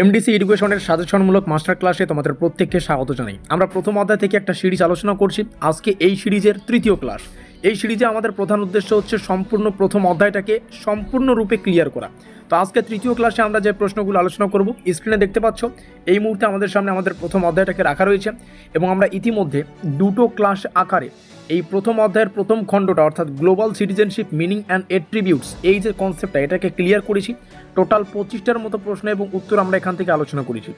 MDC এডুকেশনের সাজেশনমূলক master ক্লাসে তোমাদের প্রত্যেককে স্বাগত জানাই। আমরা প্রথম অধ্যায় থেকে একটা সিরিজ আলোচনা করছি। আজকে এই সিরিজের তৃতীয় ক্লাস। এই সিরিজে আমাদের প্রধান উদ্দেশ্য হচ্ছে সম্পূর্ণ প্রথম অধ্যায়টাকে সম্পূর্ণরূপে ক্লিয়ার করা। তো আজকে তৃতীয় ক্লাসে আমরা যে প্রশ্নগুলো আলোচনা করব, স্ক্রিনে দেখতে পাচ্ছ এই মুহূর্তে আমাদের সামনে আমাদের প্রথম অধ্যায়টাকে রাখা রয়েছে এবং আমরা ইতিমধ্যে দুটো ক্লাস আকারে এই প্রথম অধ্যায়ের প্রথম খণ্ডটা অর্থাৎ গ্লোবাল সিটিজেনশিপ মিনিং অ্যান্ড এট্রিবিউটস এই যে কনসেপ্টটা এটাকে ক্লিয়ার করেছি। টোটাল 25টার মতো প্রশ্ন এবং উত্তর আমরা এখান থেকে আলোচনা করেছি।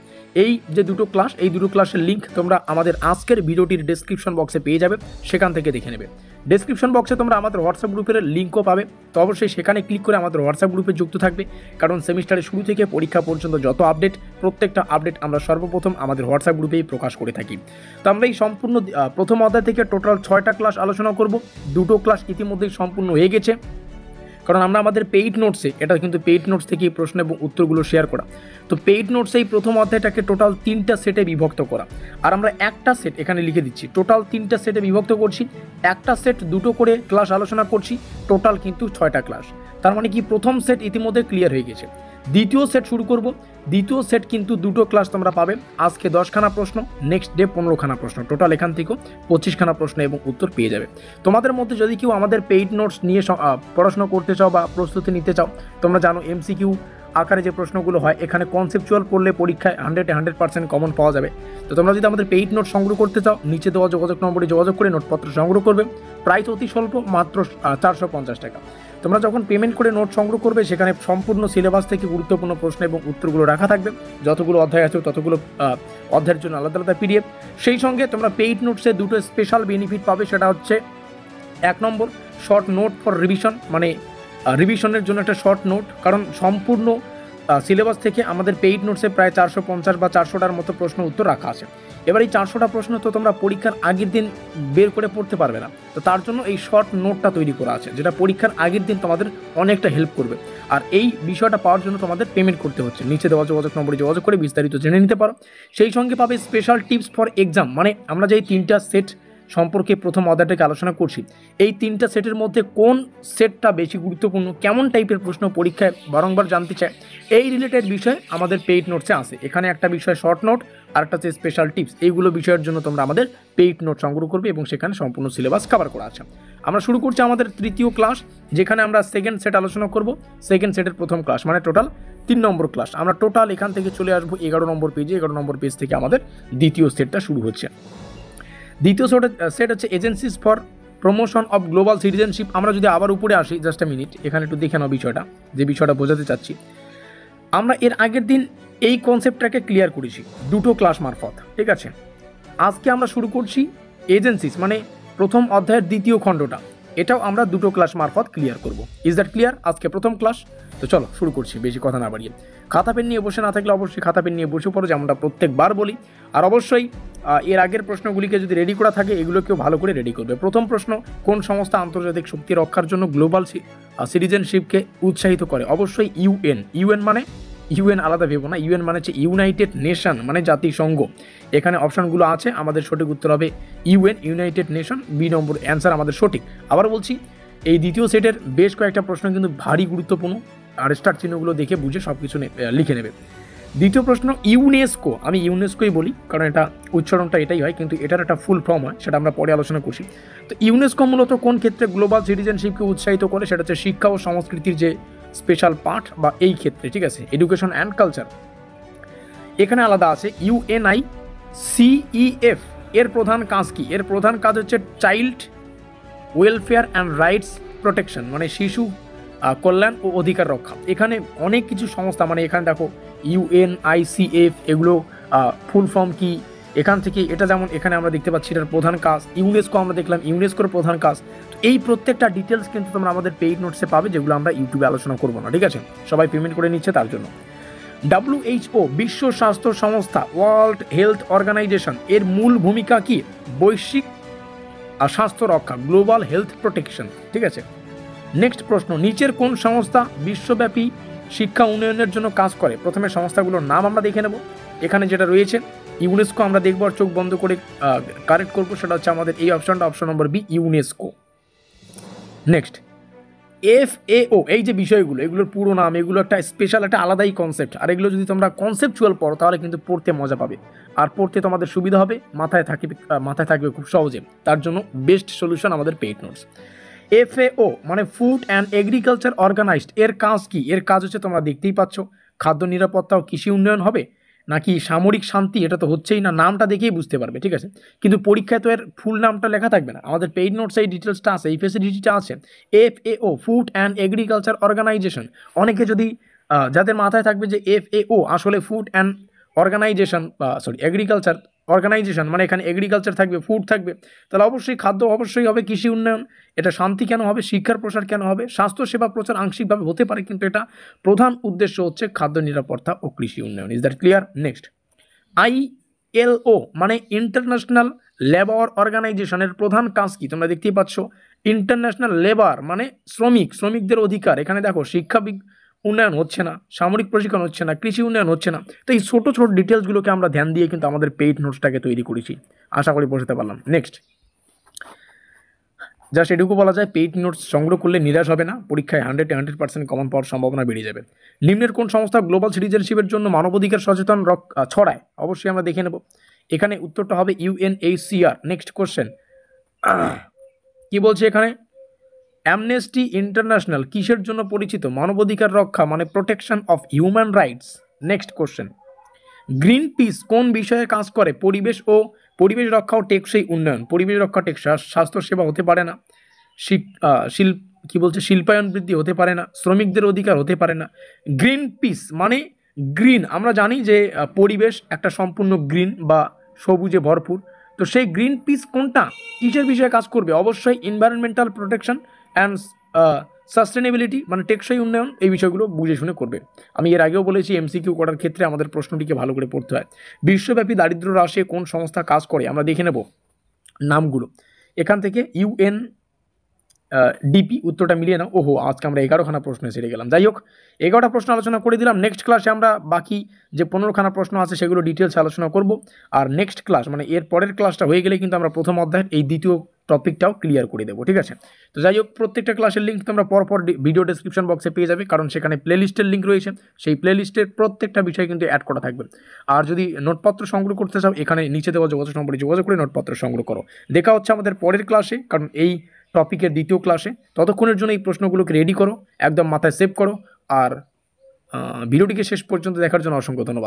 এই যে দুটো ক্লাস, এই দুটো ক্লাসের লিঙ্ক তোমরা আমাদের আজকের ভিডিওটির ডেসক্রিপশন বক্সে পেয়ে যাবে, সেখান থেকে দেখে নেবে। ডেসক্রিপশন বক্সে তোমরা আমাদের হোয়াটসঅ্যাপ গ্রুপের লিঙ্কও পাবে, তো অবশ্যই সেখানে ক্লিক করে আমাদের হোয়াটসঅ্যাপ গ্রুপে যুক্ত থাকবে, কারণ সেমিস্টারের শুরু থেকে পরীক্ষা পর্যন্ত যত আপডেট, প্রত্যেকটা আপডেট আমরা সর্বপ্রথম আমাদের হোয়াটসঅ্যাপ গ্রুপেই প্রকাশ করে থাকি। তো আমরা এই সম্পূর্ণ প্রথম অধ্যায় থেকে টোটাল 6টা ক্লাস আলোচনা করব। দুটো ক্লাস ইতিমধ্যেই সম্পূর্ণ হয়ে গেছে, কারণ আমরা আমাদের পেইড নোটসে, এটা কিন্তু পেইড নোটস থেকে প্রশ্ন এবং উত্তরগুলো শেয়ার করা। তো পেইড নোটসে এই প্রথম অধ্যায়টাকে টোটাল 3টা সেটে বিভক্ত করা, আর আমরা একটা সেট এখানে লিখে দিচ্ছি। টোটাল 3টা সেটে বিভক্ত করছি, একটা সেট দুটো করে ক্লাস আলোচনা করছি, টোটাল কিন্তু 6টা ক্লাস। তার মানে কি প্রথম সেট ইতিমধ্যে ক্লিয়ার হয়ে গেছে। দ্বিতীয় সেট শুরু করব। দ্বিতীয় সেট কিন্তু দুটো ক্লাস তোমরা পাবে। আজকে 10খানা প্রশ্ন, নেক্সট ডে 15খানা প্রশ্ন, টোটাল এখান থেকেও 25খানা প্রশ্ন এবং উত্তর পেয়ে যাবে। তোমাদের মধ্যে যদি কেউ আমাদের পেইড নোটস নিয়ে পড়াশোনা করতে চাও বা প্রস্তুতি নিতে চাও, তোমরা জানো এমসিকিউ আকারে যে প্রশ্নগুলো হয়, এখানে কনসেপচুয়াল পড়লে পরীক্ষায় 100% কমন পাওয়া যাবে। তো তোমরা যদি আমাদের পেইড নোট সংগ্রহ করতে চাও, নিচে দেওয়া যোগাযোগ নম্বরে যোগাযোগ করে নোটপত্র সংগ্রহ করবে। প্রাইস অতি স্বল্প, মাত্র 450 টাকা। তোমরা যখন পেমেন্ট করে নোট সংগ্রহ করবে, সেখানে সম্পূর্ণ সিলেবাস থেকে গুরুত্বপূর্ণ প্রশ্ন এবং উত্তরগুলো রাখা থাকবে। যতগুলো অধ্যায় আছে ততগুলো অধ্যায়ের জন্য আলাদা আলাদা পিডিএফ। সেই সঙ্গে তোমরা পেইড নোটসে দুটো স্পেশাল বেনিফিট পাবে। সেটা হচ্ছে 1 নম্বর শর্ট নোট ফর রিভিশন, মানে রিভিশনের জন্য একটা শর্ট নোট, কারণ সম্পূর্ণ সিলেবাস থেকে আমাদের পেইড নোটসে প্রায় 450 বা 400টার মতো প্রশ্ন উত্তর রাখা আছে। এবার এই 400টা প্রশ্ন তো তোমরা পরীক্ষার আগের দিন বের করে পড়তে পারবে না, তো তার জন্য এই শর্ট নোটটা তৈরি করা আছে, যেটা পরীক্ষার আগের দিন তোমাদের অনেকটা হেল্প করবে। আর এই বিষয়টা পাওয়ার জন্য তোমাদের পেমেন্ট করতে হচ্ছে। নিচে দেওয়া যোগাযোগ নম্বরে যোগাযোগ করে বিস্তারিত জেনে নিতে পারো। সেই সঙ্গে পাবে স্পেশাল টিপস ফর এক্সাম, মানে আমরা যে 3টা সেট সম্পর্কে প্রথম অধ্যায়টাকে আলোচনা করছি, এই 3টা সেটের মধ্যে কোন সেটটা বেশি গুরুত্বপূর্ণ, কেমন টাইপের প্রশ্ন পরীক্ষায় বারংবার জানতে চায়, এই রিলেটেড বিষয় আমাদের পেইড নোটসে আছে। এখানে একটা বিষয় শর্ট নোট, আর একটা হচ্ছে স্পেশাল টিপস। এইগুলো বিষয়ের জন্য তোমরা আমাদের পেইড নোট সংগ্রহ করবে এবং সেখানে সম্পূর্ণ সিলেবাস কভার করা আছে। আমরা শুরু করছি আমাদের তৃতীয় ক্লাস, যেখানে আমরা সেকেন্ড সেট আলোচনা করব। সেকেন্ড সেটের প্রথম ক্লাস মানে টোটাল 3 নম্বর ক্লাস। আমরা টোটাল এখান থেকে চলে আসবো 11 নম্বর পেজে। 11 নম্বর পেজ থেকে আমাদের দ্বিতীয় সেটটা শুরু হচ্ছে। দ্বিতীয় সেট হচ্ছে agencies for promotion of global citizenship. আমরা যদি আবার উপরে আসি, জাস্ট আ মিনিট, এখানে একটু দেখে নাও বিষয়টা, যে বিষয়টা বোঝাতে চাচ্ছি। আমরা এর আগের দিন এই কনসেপ্টটাকে ক্লিয়ার করেছি দুটো ক্লাস মারফত, ঠিক আছে। আজকে আমরা শুরু করছি এজেন্সিস, মানে প্রথম অধ্যায়ের দ্বিতীয় খণ্ডটা, এটাও আমরা দুটো ক্লাস মারফত ক্লিয়ার করব। Is that clear? আজকে প্রথম ক্লাস। তো চলো শুরু করছি, বেশি কথা না বাড়িয়ে। খাতা পেন নিয়ে বসে না থাকলে অবশ্যই খাতা পেন নিয়ে বসে পড়ো, যেমনটা প্রত্যেকবার বলি। আর অবশ্যই এর আগের প্রশ্নগুলিকে যদি রেডি করা থাকে, এগুলোকেও ভালো করে রেডি করবে। প্রথম প্রশ্ন, কোন সংস্থা আন্তর্জাতিক শক্তি রক্ষার জন্য গ্লোবাল সিটিজেনশিপকে উৎসাহিত করে? অবশ্যই ইউএন। ইউএন মানে ইউএন আলাদা ভেবো না, ইউএন মানে হচ্ছে ইউনাইটেড নেশন, মানে জাতিসংঘ। এখানে অপশানগুলো আছে, আমাদের সঠিক উত্তর হবে ইউএন, ইউনাইটেড নেশন। বি নম্বর অ্যান্সার আমাদের সঠিক। আবার বলছি, এই দ্বিতীয় সেটের বেশ কয়েকটা প্রশ্ন কিন্তু ভারী গুরুত্বপূর্ণ, আর স্টার চিহ্নগুলো দেখে বুঝে সব কিছু লিখে নেবে। দ্বিতীয় প্রশ্ন, ইউনেস্কো। আমি ইউনেস্কোই বলি কারণ এটা উচ্চারণটা এটাই হয়, কিন্তু এটার একটা ফুল ফর্ম হয়, সেটা আমরা পরে আলোচনা করছি। তো ইউনেস্কো মূলত কোন ক্ষেত্রে গ্লোবাল সিটিজেনশিপকে উৎসাহিত করে? সেটা হচ্ছে শিক্ষা ও সংস্কৃতির যে স্পেশাল পার্ট, বা এই ক্ষেত্রে, ঠিক আছে, এডুকেশন অ্যান্ড কালচার। এখানে আলাদা আছে UNICEF। এর প্রধান কাজ কি? এর প্রধান কাজ হচ্ছে child welfare and rights protection, মানে শিশু কল্যাণ ও অধিকার রক্ষা। এখানে অনেক কিছু সংস্থা, মানে এখানে দেখো UNICEF, এগুলো ফুল ফর্ম কি, এখান থেকে এটা যেমন এখানে আমরা দেখতে পাচ্ছি এটার প্রধান কাজ। ইউনেস্কো আমরা দেখলাম, ইউনেস্কোর প্রধান কাজ। তো এই প্রত্যেকটা ডিটেলস কিন্তু তোমরা আমাদের পেইড নোটসে পাবে, যেগুলো আমরা ইউটিউবে আলোচনা করবো না, ঠিক আছে। সবাই পেমেন্ট করে নিচ্ছে তার জন্য। WHO, বিশ্ব স্বাস্থ্য সংস্থা, ওয়ার্ল্ড হেলথ অর্গানাইজেশন, এর মূল ভূমিকা কি? বৈশ্বিক স্বাস্থ্য রক্ষা, গ্লোবাল হেলথ প্রোটেকশন, ঠিক আছে। নেক্সট প্রশ্ন, নিচের কোন সংস্থা বিশ্বব্যাপী শিক্ষা উন্নয়নের জন্য কাজ করে? প্রথমে সংস্থাগুলোর নাম আমরা দেখে নেব। এখানে যেটা রয়েছে ইউনেস্কো, আমরা দেখবো আর চোখ বন্ধ করে কারেক্ট করবো। সেটা হচ্ছে আমাদের এই অপশনটা, option number B, UNESCO. Next, FAO এই যে বিষয়গুলো, এগুলোর পুরো নাম, এগুলো একটা স্পেশাল একটা আলাদাই কনসেপ্ট। আর এগুলো যদি তোমরা কনসেপচুয়াল পড়ো তাহলে কিন্তু পড়তে মজা পাবে, আর পড়তে তোমাদের সুবিধা হবে, মাথায় থাকবে খুব সহজে। তার জন্য বেস্ট সলিউশন আমাদের পেইড নোটস। FAO মানে ফুড অ্যান্ড এগ্রিকালচার অর্গানাইজড, এর কাজ কি? এর কাজ হচ্ছে তোমরা দেখতেই পাচ্ছ, খাদ্য নিরাপত্তা ও কৃষি উন্নয়ন হবে নাকি সামরিক শান্তি, এটা তো হচ্ছেই না, নামটা দেখেই বুঝতে পারবে, ঠিক আছে? কিন্তু পরীক্ষায় তো এর ফুল নামটা লেখা থাকবে না। আমাদের পেইড নোটস এই ডিটেলসটা আছে, এই ফেসিলিটিটা আছে। FAO food and agriculture organisation, অনেকে যদি যাদের মাথায় থাকবে যে FAO আসলে food and organisation, agriculture organisation মানে এখানে এগ্রিকালচার থাকবে, ফুড থাকবে, তাহলে অবশ্যই খাদ্য অবশ্যই হবে, কৃষি উন্নয়ন, এটা শান্তি কেন হবে, শিক্ষার প্রসার কেন হবে, স্বাস্থ্যসেবা প্রচার আংশিকভাবে হতে পারে, কিন্তু এটা প্রধান উদ্দেশ্য হচ্ছে খাদ্য নিরাপত্তা ও কৃষি উন্নয়ন। Is that clear? Next, ILO মানে ইন্টারন্যাশনাল লেবার অর্গানাইজেশনের প্রধান কাজ কি? তোমরা দেখতেই পাচ্ছ, ইন্টারন্যাশনাল লেবার মানে শ্রমিকদের অধিকার। এখানে দেখো শিক্ষা উন্নয়ন হচ্ছে না, সামরিক প্রশিক্ষণ হচ্ছে না, কৃষি উন্নয়ন হচ্ছে না। তো এই ছোটো ছোটো ডিটেলসগুলোকে আমরা ধ্যান দিয়ে কিন্তু আমাদের পেইড নোটসটাকে তৈরি করেছি, আশা করি বোঝাতে পারলাম। নেক্সট, জাস্ট এটুকু বলা যায়, পেইড নোটস সংগ্রহ করলে নিরাশ হবে না, পরীক্ষায় 100% কমন পাওয়ার সম্ভাবনা বেড়ে যাবে। নিম্নের কোন সংস্থা গ্লোবাল সিটিজেনশিপের জন্য মানবাধিকার সচেতন ছড়ায়? অবশ্যই আমরা দেখে নেব। এখানে উত্তরটা হবে UNHCR। নেক্সট কোশ্চেন, কি বলছে এখানে? অ্যামনেস্টি ইন্টারন্যাশনাল কিসের জন্য পরিচিত? মানবাধিকার রক্ষা মানে protection of human rights. Next question, green piece কোন বিষয়ে কাজ করে? পরিবেশ রক্ষা ও টেকসই উন্নয়ন। পরিবেশ রক্ষা, টেকসই স্বাস্থ্যসেবা হতে পারে না, শিল্পায়ন বৃদ্ধি হতে পারে না, শ্রমিকদের অধিকার হতে পারে না। গ্রিন পিস মানে গ্রিন, আমরা জানি যে পরিবেশ একটা সম্পূর্ণ গ্রিন বা সবুজে ভরপুর, তো সেই গ্রিন পিস কোনটা, কিসের বিষয়ে কাজ করবে? অবশ্যই এনভায়রনমেন্টাল প্রোটেকশন অ্যান্ড সাস্টেনেবিলিটি মানে টেকসই উন্নয়ন, এই বিষয়গুলো বুঝে শুনে করবে। আমি এর আগেও বলেছি MCQ করার ক্ষেত্রে আমাদের প্রশ্নটিকে ভালো করে পড়তে হয়। বিশ্বব্যাপী দারিদ্র্য হ্রাসে কোন সংস্থা কাজ করে? আমরা দেখে নেব নামগুলো এখান থেকে। UNDP, উত্তরটা মিলিয়ে নাও। ওহো, আজকে আমরা 11খানা প্রশ্ন সেরে গেলাম। যাই হোক, 11টা প্রশ্ন আলোচনা করে দিলাম। নেক্সট ক্লাসে আমরা বাকি যে 15খানা প্রশ্ন আছে সেগুলো ডিটেলস আলোচনা করব। আর নেক্সট ক্লাস মানে এর পরের ক্লাসটা হয়ে গেলে কিন্তু আমরা প্রথম অধ্যায়ের এই দ্বিতীয় টপিকটাও ক্লিয়ার করে দেবো, ঠিক আছে? তো যাই হোক, প্রত্যেকটা ক্লাসের লিঙ্ক তোমরা পরপর ভিডিও ডেসক্রিপশন বক্সে পেয়ে যাবে, কারণ সেখানে প্লেলিস্টের লিঙ্ক রয়েছে, সেই প্লেলিস্টের প্রত্যেকটা বিষয় কিন্তু অ্যাড করা থাকবে। আর যদি নোটপত্র সংগ্রহ করতে চাও, এখানে নিচে দেওয়া যোগাযোগ নম্বরে যোগাযোগ করে নোটপত্র সংগ্রহ করো। দেখা হচ্ছে আমাদের পরের ক্লাসে, কারণ এই টপিকের দ্বিতীয় ক্লাসে। ততক্ষণের জন্য এই প্রশ্নগুলোকে রেডি করো, একদম মাথায় সেভ করো। আর ভিডিওটিকে শেষ পর্যন্ত দেখার জন্য অসংখ্য ধন্যবাদ।